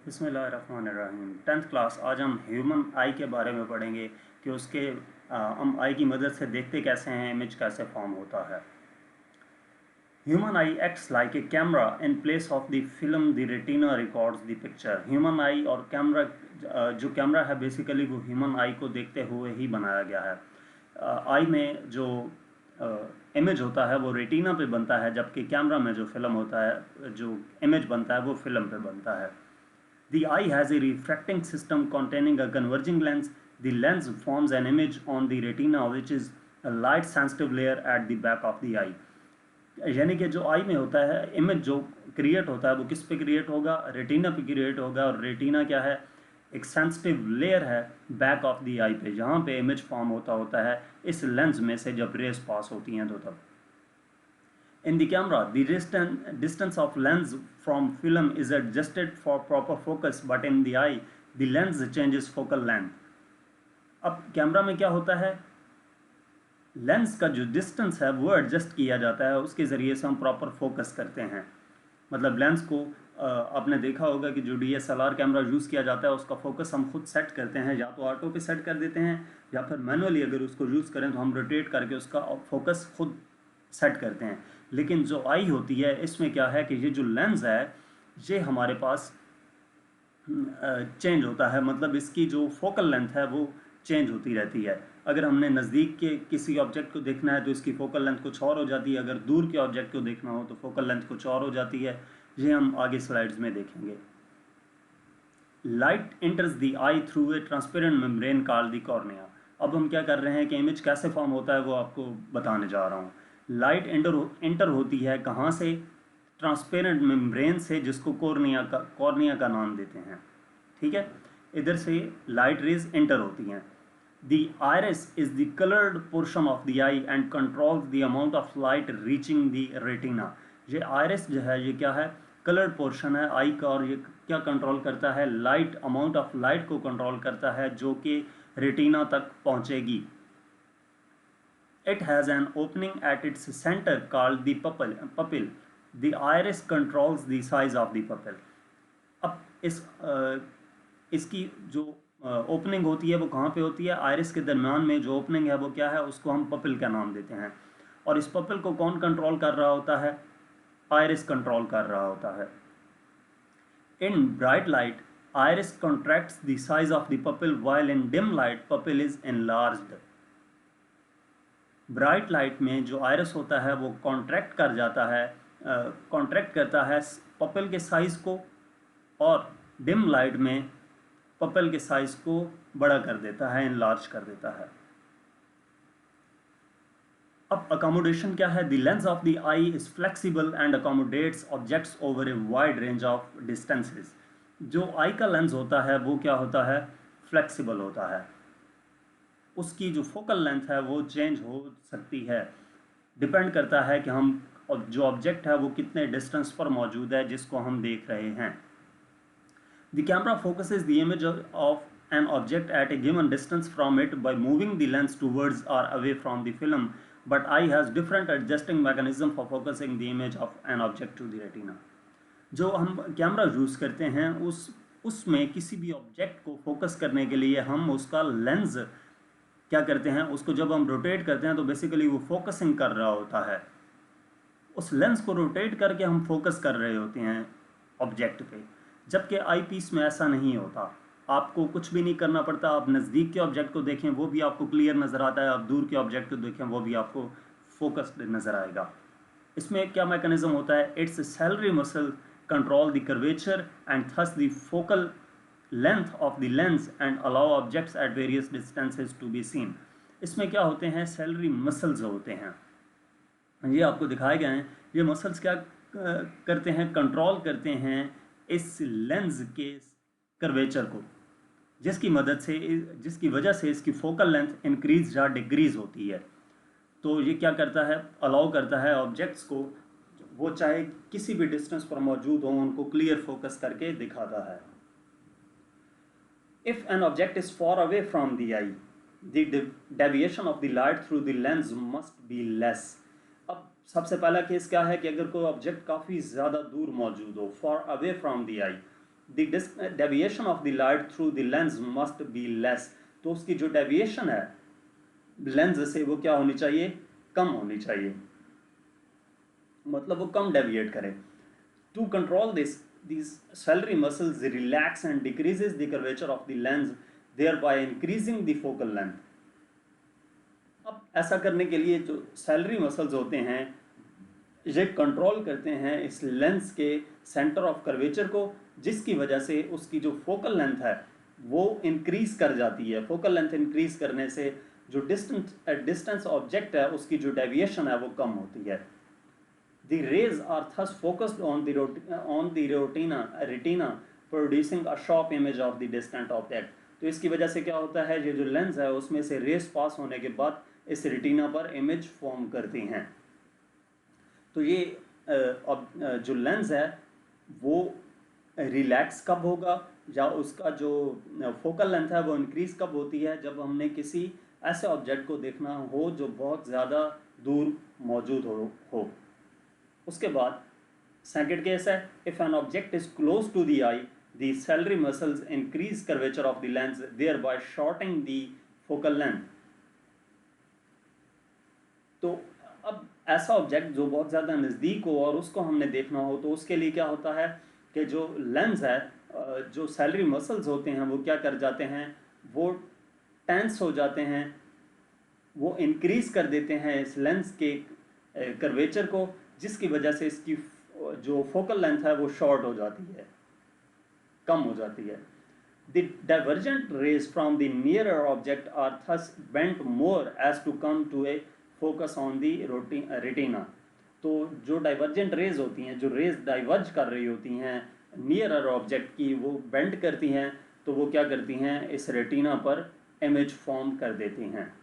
बिस्मिल्लाहिर्रहमानिर्रहीम। 10th class. आज हम ह्यूमन आई के बारे में पढ़ेंगे कि उसके हम आई की मदद से देखते कैसे हैं, इमेज कैसे फॉर्म होता है। Human I acts like a camera in place of the film the retina records the picture. Human आई और कैमरा, जो कैमरा है बेसिकली वो ह्यूमन आई को देखते हुए ही बनाया गया है। आई में जो इमेज होता है वो रेटिना पे बनता है, जबकि कैमरा में जो फिल्म होता है, जो इमेज बनता है वो फिल्म पे बनता है। The eye has a refracting system containing a converging lens. The lens forms an image on the retina, which is a light sensitive layer at the back of the eye. यानी कि जो आई में होता है, image जो create होता है वो किस पे क्रिएट होगा? रेटिना पे क्रिएट होगा। और रेटिना क्या है? एक सेंसिटिव लेयर है बैक ऑफ द आई पे, जहाँ पे इमेज फॉर्म होता है इस लेंस में से जब रेस पास होती हैं तो तब। In the camera, the distance of lens from film is adjusted for proper focus, but in the eye, the lens changes focal length. अब कैमरा में क्या होता है? लेंस का जो डिस्टेंस है वो एडजस्ट किया जाता है, उसके ज़रिए से हम प्रॉपर फोकस करते हैं। मतलब लेंस को आपने देखा होगा कि जो DSLR कैमरा यूज़ किया जाता है उसका फोकस हम खुद सेट करते हैं, या तो ऑटो पे सेट कर देते हैं या फिर मैनुअली अगर उसको यूज़ करें तो हम रोटेट करके उसका फोकस खुद सेट करते हैं। लेकिन जो आई होती है इसमें क्या है कि ये जो लेंस है ये हमारे पास चेंज होता है, मतलब इसकी जो फोकल लेंथ है वो चेंज होती रहती है। अगर हमने नज़दीक के किसी ऑब्जेक्ट को देखना है तो इसकी फोकल लेंथ कुछ और हो जाती है, अगर दूर के ऑब्जेक्ट को देखना हो तो फोकल लेंथ कुछ और हो जाती है। ये हम आगे स्लाइड्स में देखेंगे। Light enters the I through a transparent membrane called the cornea. अब हम क्या कर रहे हैं कि इमेज कैसे फॉर्म होता है वो आपको बताने जा रहा हूँ। लाइट एंटर होती है कहाँ से? ट्रांसपेरेंट मेम्ब्रेन से, जिसको कॉर्निया का नाम देते हैं। ठीक है, इधर से लाइट रेज एंटर होती हैं। The iris is the coloured portion of the I and controls the amount of light reaching the retina. ये आयरिस जो है ये क्या है? कलर्ड पोर्शन है आई का, और ये क्या कंट्रोल करता है? लाइट, अमाउंट ऑफ लाइट को कंट्रोल करता है जो कि रेटिना तक पहुंचेगी। It has an opening at its center called the pupil. The iris controls the size of the pupil. अब इसकी जो ओपनिंग होती है वो कहाँ पे होती है? आयरिस के दरम्यान में जो ओपनिंग है वो क्या है? उसको हम पपिल का नाम देते हैं। और इस पपिल को कौन कंट्रोल कर रहा होता है? आयरिस कंट्रोल कर रहा होता है। In bright light iris contracts the size of the pupil, while in dim light pupil is enlarged. Bright light में जो आयरस होता है वो कॉन्ट्रैक्ट कर जाता है, कॉन्ट्रैक्ट करता है पपल के साइज़ को, और डिम लाइट में पपल के साइज़ को बड़ा कर देता है, इनलार्ज कर देता है। अब अकोमोडेशन क्या है? The lens of the eye is flexible and accommodates objects over a wide range of distances. जो आई का लेंस होता है वो क्या होता है? फ्लेक्सिबल होता है। उसकी जो फोकल लेंथ है वो चेंज हो सकती है, डिपेंड करता है कि हम जो ऑब्जेक्ट है वो कितने डिस्टेंस पर मौजूद है जिसको हम देख रहे हैं। The camera focuses the image of an object at a given distance from it by moving the lens towards or away from the film, but eye has different adjusting mechanism for focusing the image of an object to the retina. जो हम camera use करते हैं उसमें किसी भी object को focus करने के लिए हम उसका लेंस क्या करते हैं? उसको जब हम रोटेट करते हैं तो बेसिकली वो फोकसिंग कर रहा होता है। उस लेंस को रोटेट करके हम फोकस कर रहे होते हैं ऑब्जेक्ट पे, जबकि आई पीस में ऐसा नहीं होता। आपको कुछ भी नहीं करना पड़ता। आप नज़दीक के ऑब्जेक्ट को देखें वो भी आपको क्लियर नज़र आता है, आप दूर के ऑब्जेक्ट को देखें वो भी आपको फोकस्ड नज़र आएगा। इसमें क्या मैकेनिज्म होता है? It's ciliary muscle control the curvature and thus the focal length of the lens and allow objects at various distances to be seen. इसमें क्या होते हैं? सैलरी मसल्स होते हैं, ये आपको दिखाए गए हैं। ये मसल्स क्या करते हैं? कंट्रोल करते हैं इस लेंस के कर्वेचर को, जिसकी वजह से इसकी फोकल लेंथ इंक्रीज या डिक्रीज होती है। तो ये क्या करता है? अलाउ करता है ऑब्जेक्ट्स को, वो चाहे किसी भी डिस्टेंस पर मौजूद हो, उनको क्लियर फोकस करके दिखाता है। If an object is far away from the eye, the deviation of the light through the lens must be less. अब सबसे पहला केस क्या है कि अगर कोई ऑब्जेक्ट काफ़ी ज़्यादा दूर मौजूद हो, far away from the eye, the deviation of the light through the lens must be less, तो उसकी जो डेविएशन है लेंस से वो क्या होनी चाहिए, कम होनी चाहिए, मतलब वो कम डेविएट करे। To control this these ciliary muscles relax and decreases the curvature of the lens, thereby increasing the focal length. अब ऐसा करने के लिए जो सैलरी मसल्स होते हैं ये कंट्रोल करते हैं इस लेंस के सेंटर ऑफ कर्वेचर को, जिसकी वजह से उसकी जो फोकल लेंथ है वो इंक्रीज कर जाती है। फोकल लेंथ इंक्रीज करने से जो डिस्टेंस ऑब्जेक्ट है उसकी जो डेविएशन है वो कम होती है। The rays are thus focused on the retina, producing a sharp image of the distant object. तो इसकी वजह से क्या होता है, ये जो लेंस है उसमें से रेस पास होने के बाद इस रेटिना पर इमेज फॉर्म करती हैं। तो ये जो लेंस है वो रिलैक्स कब होगा या उसका जो फोकल लेंथ है वो इंक्रीज कब होती है, जब हमने किसी ऐसे ऑब्जेक्ट को देखना हो जो बहुत ज़्यादा दूर मौजूद हो। उसके बाद सेकंड केस है, if an object is close to the eye the ciliary muscles increase curvature of the lens thereby shortening the focal length. तो अब ऐसा ऑब्जेक्ट जो बहुत ज़्यादा नज़दीक हो और उसको हमने देखना हो तो उसके लिए क्या होता है कि जो लेंस है, जो सैलरी मसल्स होते हैं वो क्या कर जाते हैं, वो टेंस हो जाते हैं, वो इंक्रीज कर देते हैं इस लेंस के कर्वेचर को, जिसकी वजह से इसकी जो फोकल लेंथ है वो शॉर्ट हो जाती है, कम हो जाती है। The divergent rays from the nearer object are thus bent more as to come to a focus on the retina. तो जो डाइवर्जेंट रेज होती हैं, जो रेज डाइवर्ज कर रही होती हैं नियरर ऑब्जेक्ट की, वो बेंड करती हैं, तो वो क्या करती हैं, इस रेटिना पर इमेज फॉर्म कर देती हैं।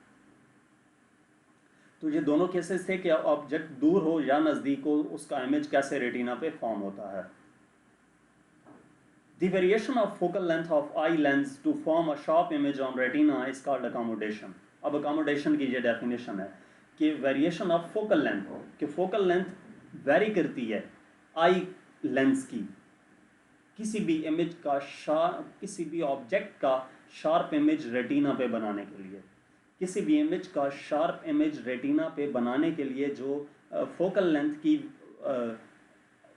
तो ये दोनों केसेस थे कि ऑब्जेक्ट दूर हो या नज़दीक हो उसका इमेज कैसे रेटिना पे फॉर्म होता है। The variation of focal length of eye lens to form a sharp image on retina is called accommodation. अब accommodation की ये definition है कि variation of focal length, कि focal length vary करती है eye lens की, किसी भी image का किसी भी object का sharp image retina पे बनाने के लिए, किसी भी इमेज का शार्प इमेज रेटिना पे बनाने के लिए जो फोकल लेंथ की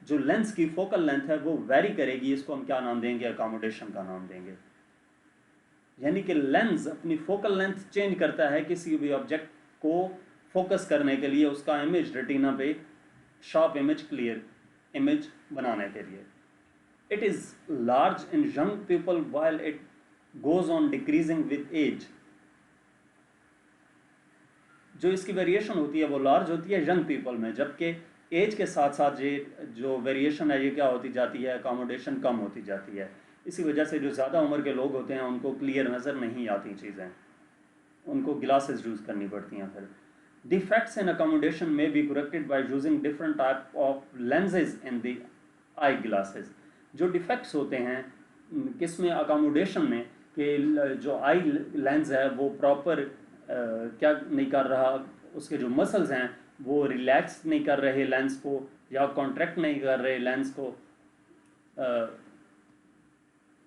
जो लेंस की फोकल लेंथ है वो वेरी करेगी, इसको हम क्या नाम देंगे, अकोमोडेशन का नाम देंगे। यानी कि लेंस अपनी फोकल लेंथ चेंज करता है किसी भी ऑब्जेक्ट को फोकस करने के लिए, उसका इमेज रेटिना पे शार्प इमेज, क्लियर इमेज बनाने के लिए। It is large in young people while it goes on decreasing with age. जो इसकी वेरिएशन होती है वो लार्ज होती है यंग पीपल में, जबकि एज के साथ साथ ये जो वेरिएशन है ये क्या होती जाती है, अकोमोडेशन कम होती जाती है। इसी वजह से जो ज़्यादा उम्र के लोग होते हैं उनको क्लियर नज़र नहीं आती चीज़ें, उनको ग्लासेस यूज़ करनी पड़ती हैं। फिर डिफेक्ट्स इन अकोमोडेशन में be corrected by using different type of lenses in the eye glasses. जो डिफेक्ट्स होते हैं किस में, अकोमोडेशन में, कि जो आई लेंस है वो प्रॉपर क्या नहीं कर रहा, उसके जो मसल्स हैं वो रिलैक्स नहीं कर रहे लेंस को, या कॉन्ट्रैक्ट नहीं कर रहे लेंस को,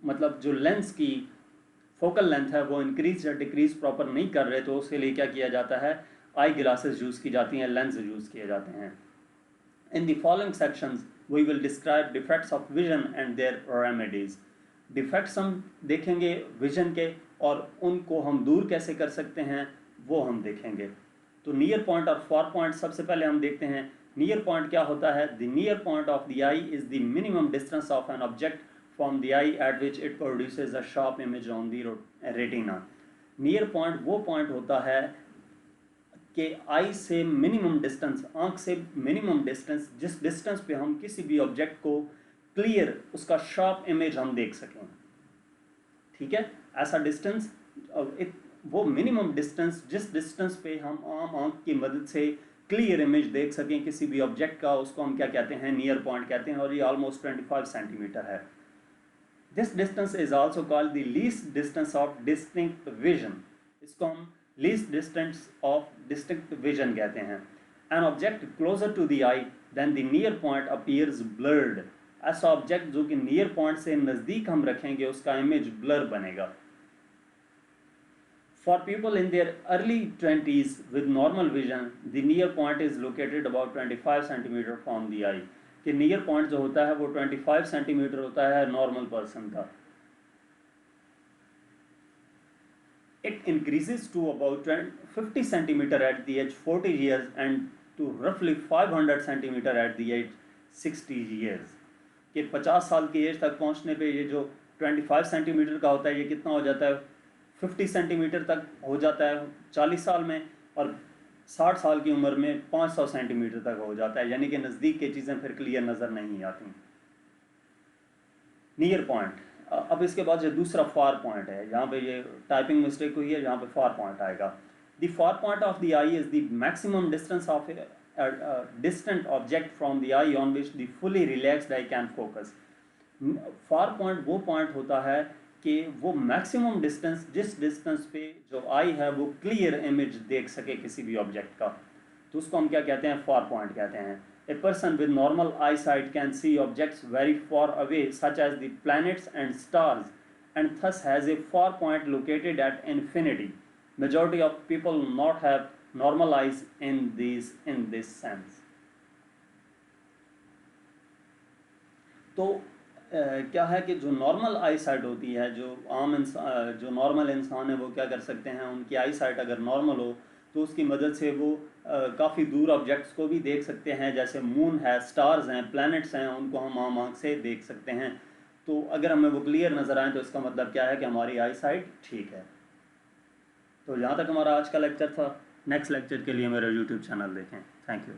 मतलब जो लेंस की फोकल लेंथ है वो इंक्रीज या डिक्रीज प्रॉपर नहीं कर रहे, तो उसके लिए क्या किया जाता है, आई ग्लासेस यूज़ की जाती हैं, लेंस यूज़ किए जाते हैं। In the following sections we will describe defects of vision and their remedies. Defects हम देखेंगे विजन के और उनको हम दूर कैसे कर सकते हैं वो हम देखेंगे। तो नियर पॉइंट और फार पॉइंट सबसे पहले हम देखते हैं। नियर पॉइंट क्या होता है, the near point of the I is the minimum distance of an object from the I eight which it produces a sharp image on the retina. Near point वो point होता है कि आई से minimum distance, आंख से minimum distance, जिस distance पे हम किसी भी ऑब्जेक्ट को क्लियर उसका शार्प इमेज हम देख सकें। ठीक है, ऐसा डिस्टेंस, वो मिनिमम डिस्टेंस जिस डिस्टेंस पे हम आम आंख की मदद से क्लियर इमेज देख सकें किसी भी ऑब्जेक्ट का, उसको हम क्या कहते हैं, नियर पॉइंट कहते हैं, और ये ऑलमोस्ट 25 सेंटीमीटर है। This distance is also called the least distance of distinct vision. इसको हम least distance of distinct vision कहते हैं। An object closer to the eye than the near point appears blurred. ऐसा ऑब्जेक्ट जो कि near point से नज़दीक हम रखेंगे उसका इमेज ब्लर बनेगा। For people in their early 20s with normal vision, the near point is located about 25 centimeter from the eye. कि नियर पॉइंट जो होता है वो 25 सेंटीमीटर होता है नॉर्मल पर्सन का। It increases to about 50 centimeter at the age 40 years and to roughly 500 centimeter at the age 60 years. कि 50 साल की एज तक पहुंचने पे ये जो 25 सेंटीमीटर का होता है ये कितना हो जाता है, 50 सेंटीमीटर तक हो जाता है 40 साल में, और 60 साल की उम्र में 500 सेंटीमीटर तक हो जाता है। यानी कि नज़दीक की चीज़ें फिर क्लियर नज़र नहीं आती। Near point. अब इसके बाद जो दूसरा फार पॉइंट है, यहाँ पे ये टाइपिंग मिस्टेक हुई है, यहाँ पे फार पॉइंट आएगा। The far point of the I is the maximum distance of distant object from the I on which the fully relaxed I can focus. Far point वो पॉइंट होता है कि वो मैक्सिमम डिस्टेंस, जिस distance पे जो आई है वो क्लियर इमेज देख सके किसी भी ऑब्जेक्ट का, तो उसको हम क्या कहते हैं, फार पॉइंट कहते हैं। A person with normal eyesight can see objects very far away such as the planets and stars, and thus has a far point located at infinity. Majority of people not have normal eyes in this sense. तो क्या है कि जो normal आई site होती है, जो आम इंसान, जो नॉर्मल इंसान है वो क्या कर सकते हैं, उनकी आई साइट अगर नॉर्मल हो तो उसकी मदद से वो काफ़ी दूर ऑब्जेक्ट्स को भी देख सकते हैं, जैसे मून है, स्टार्स हैं, प्लैनेट्स हैं, उनको हम आम आँख से देख सकते हैं। तो अगर हमें वो क्लियर नज़र आए तो इसका मतलब क्या है कि हमारी आई साइट ठीक है। तो यहाँ तक हमारा आज का लेक्चर था। नेक्स्ट लेक्चर के लिए मेरा यूट्यूब चैनल देखें। Thank you.